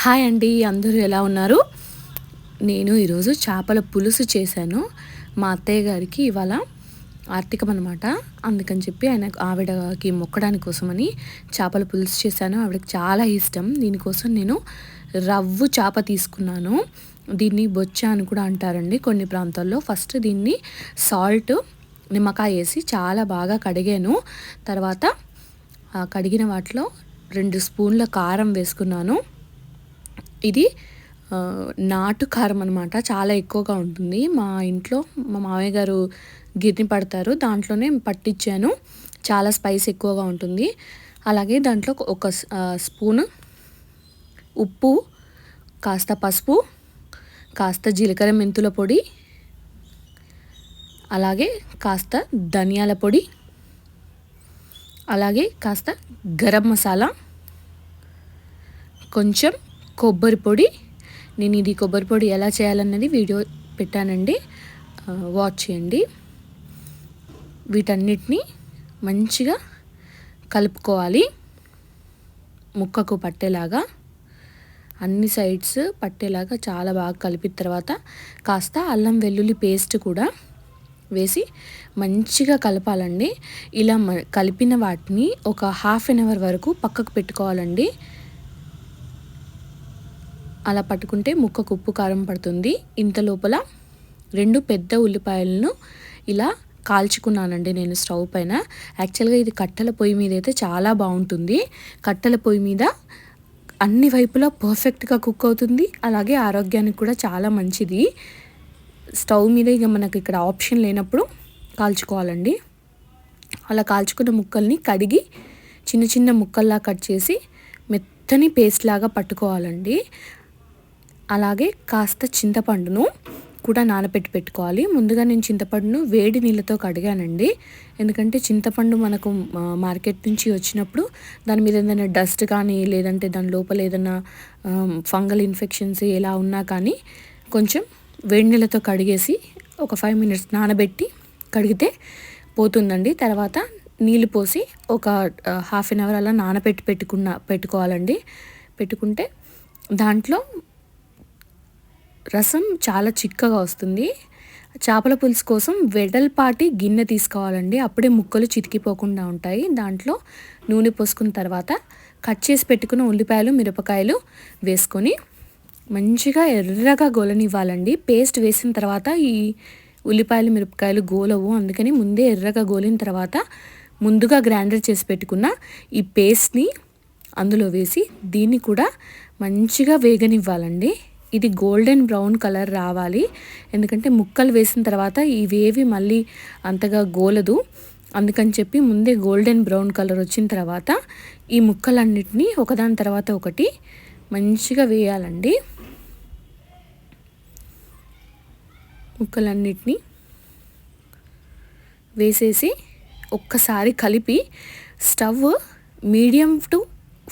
Hi అండి, అందరూ ఎలా ఉన్నారు? నేను ఈరోజు చేపల పులుసు చేశాను. మా అత్తయ్య గారికి ఇవాళ ఆర్టికం అనమాట. అందుకని చెప్పి ఆవిడకి మొక్కడానికి కోసమని చేపల పులుసు చేశాను. ఆవిడకి చాలా ఇష్టం. దీనికోసం నేను రవ్వు చేప తీసుకున్నాను. దీన్ని బొచ్చ అని కూడా అంటారండి కొన్ని ప్రాంతాల్లో. ఫస్ట్ దీన్ని సాల్ట్, నిమ్మకాయ వేసి చాలా బాగా కడిగాను. తర్వాత కడిగిన వాటిలో 2 స్పూన్ల కారం వేసుకున్నాను. ఇది నాటు కారం అనమాట. చాలా ఎక్కువగా ఉంటుంది. మా ఇంట్లో మా మామయ్య గారు గిర్ని పడతారు, దాంట్లోనే పట్టించాను. చాలా స్పైస్ ఎక్కువగా ఉంటుంది. అలాగే దాంట్లో ఒక స్పూను ఉప్పు, కాస్త పసుపు, కాస్త జీలకర్ర మెంతుల పొడి, అలాగే కాస్త ధనియాల పొడి, అలాగే కాస్త గరం మసాలా, కొంచెం కొబ్బరి పొడి. నేను ఇది కొబ్బరి పొడి ఎలా చేయాలన్నది వీడియో పెట్టానండి, వాచ్ చేయండి. వీటన్నిటిని మంచిగా కలుపుకోవాలి. ముక్కకు పట్టేలాగా అన్ని సైడ్స్ పట్టేలాగా చాలా బాగా కలిపిన తర్వాత కాస్త అల్లం వెల్లుల్లి పేస్ట్ కూడా వేసి మంచిగా కలపాలండి. ఇలా కలిపిన వాటిని ఒక ½ అన్ అవర్ వరకు పక్కకు పెట్టుకోవాలండి. అలా పట్టుకుంటే ముక్కకు ఉప్పు కారం పడుతుంది. ఇంత లోపల 2 పెద్ద ఉల్లిపాయలను ఇలా కాల్చుకున్నానండి నేను స్టవ్ పైన. యాక్చువల్గా ఇది కట్టెల పొయ్యి మీద అయితే చాలా బాగుంటుంది. కట్టెల పొయ్యి మీద అన్ని వైపులా పర్ఫెక్ట్గా కుక్ అవుతుంది. అలాగే ఆరోగ్యానికి కూడా చాలా మంచిది. స్టవ్ మీద ఇక మనకు ఇక్కడ ఆప్షన్ లేనప్పుడు కాల్చుకోవాలండి. అలా కాల్చుకున్న ముక్కల్ని కడిగి చిన్న చిన్న ముక్కల్లా కట్ చేసి మెత్తని పేస్ట్ లాగా పట్టుకోవాలండి. అలాగే కాస్త చింతపండును కూడా నానబెట్టి పెట్టుకోవాలి. ముందుగా నేను చింతపండును వేడి నీళ్ళతో కడిగానండి. ఎందుకంటే చింతపండు మనకు మార్కెట్ నుంచి వచ్చినప్పుడు దాని మీద ఏదైనా డస్ట్ కానీ, లేదంటే దాని లోపల ఏదైనా ఫంగల్ ఇన్ఫెక్షన్స్ ఎలా ఉన్నా కానీ కొంచెం వేడి నీళ్ళతో కడిగేసి ఒక 5 మినిట్స్ నానబెట్టి కడిగితే పోతుందండి. తర్వాత నీళ్ళు పోసి ఒక ½ అన్ అవర్ అలా నానబెట్టి పెట్టుకోవాలండి. పెట్టుకుంటే దాంట్లో రసం చాలా చిక్కగా వస్తుంది. చేపల పులుసు కోసం వెడల్పాటి గిన్నె తీసుకోవాలండి. అప్పుడే ముక్కలు చితికిపోకుండా ఉంటాయి. దాంట్లో నూనె పోసుకున్న తర్వాత కట్ చేసి పెట్టుకున్న ఉల్లిపాయలు, మిరపకాయలు వేసుకొని మంచిగా ఎర్రగా గోలనివ్వాలండి. పేస్ట్ వేసిన తర్వాత ఈ ఉల్లిపాయలు, మిరపకాయలు గోలవు. అందుకని ముందే ఎర్రగా గోలిన తర్వాత ముందుగా గ్రైండర్ చేసి పెట్టుకున్న ఈ పేస్ట్ని అందులో వేసి దీన్ని కూడా మంచిగా వేగనివ్వాలండి. ఇది గోల్డెన్ బ్రౌన్ కలర్ రావాలి. ఎందుకంటే ముక్కలు వేసిన తర్వాత ఇవేవి మళ్ళీ అంతగా గోలదు. అందుకని చెప్పి ముందే గోల్డెన్ బ్రౌన్ కలర్ వచ్చిన తర్వాత ఈ ముక్కలన్నిటినీ ఒకదాని తర్వాత ఒకటి మంచిగా వేయాలండి. ముక్కలన్నిటినీ వేసేసి ఒక్కసారి కలిపి స్టవ్ మీడియం టు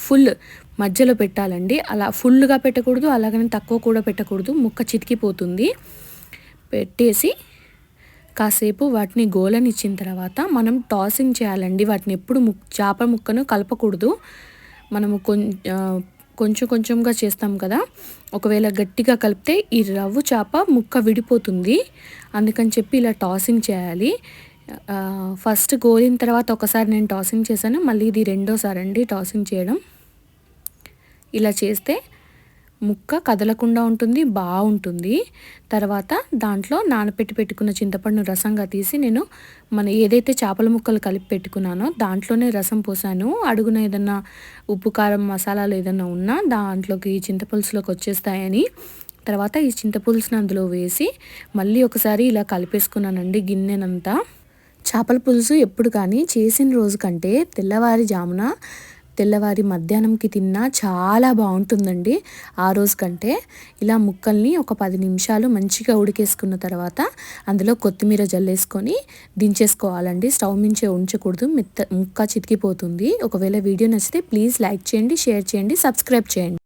ఫుల్ మధ్యలో పెట్టాలండి. అలా ఫుల్గా పెట్టకూడదు, అలాగని తక్కువ కూడా పెట్టకూడదు. ముక్క చితికిపోతుంది. పెట్టేసి కాసేపు వాటిని గోలనిచ్చిన తర్వాత మనం టాసింగ్ చేయాలండి. వాటిని ఎప్పుడు చేప ముక్కను కలపకూడదు. మనము కొంచెం కొంచెంగా చేస్తాం కదా. ఒకవేళ గట్టిగా కలిపితే ఈ రవ్వు చేప ముక్క విడిపోతుంది. అందుకని చెప్పి ఇలా టాసింగ్ చేయాలి. ఫస్ట్ గోలిన తర్వాత ఒకసారి నేను టాసింగ్ చేశాను, మళ్ళీ ఇది రెండోసారి అండి టాసింగ్ చేయడం. ఇలా చేస్తే ముక్క కదలకుండా ఉంటుంది, బాగుంటుంది. తర్వాత దాంట్లో నానబెట్టి పెట్టుకున్న చింతపండు రసంగా తీసి నేను ఏదైతే చేపల ముక్కలు కలిపి పెట్టుకున్నానో దాంట్లోనే రసం పోసాను. అడుగున ఏదన్నా ఉప్పు, కారం, మసాలాలు ఏదన్నా ఉన్నా దాంట్లోకి చింతపులుసులోకి వచ్చేస్తాయని. తర్వాత ఈ చింతపులుసుని అందులో వేసి మళ్ళీ ఒకసారి ఇలా కలిపేసుకున్నానండి గిన్నెనంతా. చేపల పులుసు ఎప్పుడు కానీ చేసిన రోజు కంటే తెల్లవారి మధ్యాహ్నంకి తిన్నా చాలా బాగుంటుందండి. ఆ రోజు కంటే ఇలా ముక్కల్ని ఒక 10 నిమిషాలు మంచిగా ఉడికేసుకున్న తర్వాత అందులో కొత్తిమీర జల్లేసుకొని దించేసుకోవాలండి. స్టవ్ మించే ఉంచకూడదు, ముక్క చితికిపోతుంది. ఒకవేళ వీడియో నచ్చితే ప్లీజ్ లైక్ చేయండి, షేర్ చేయండి, సబ్స్క్రైబ్ చేయండి.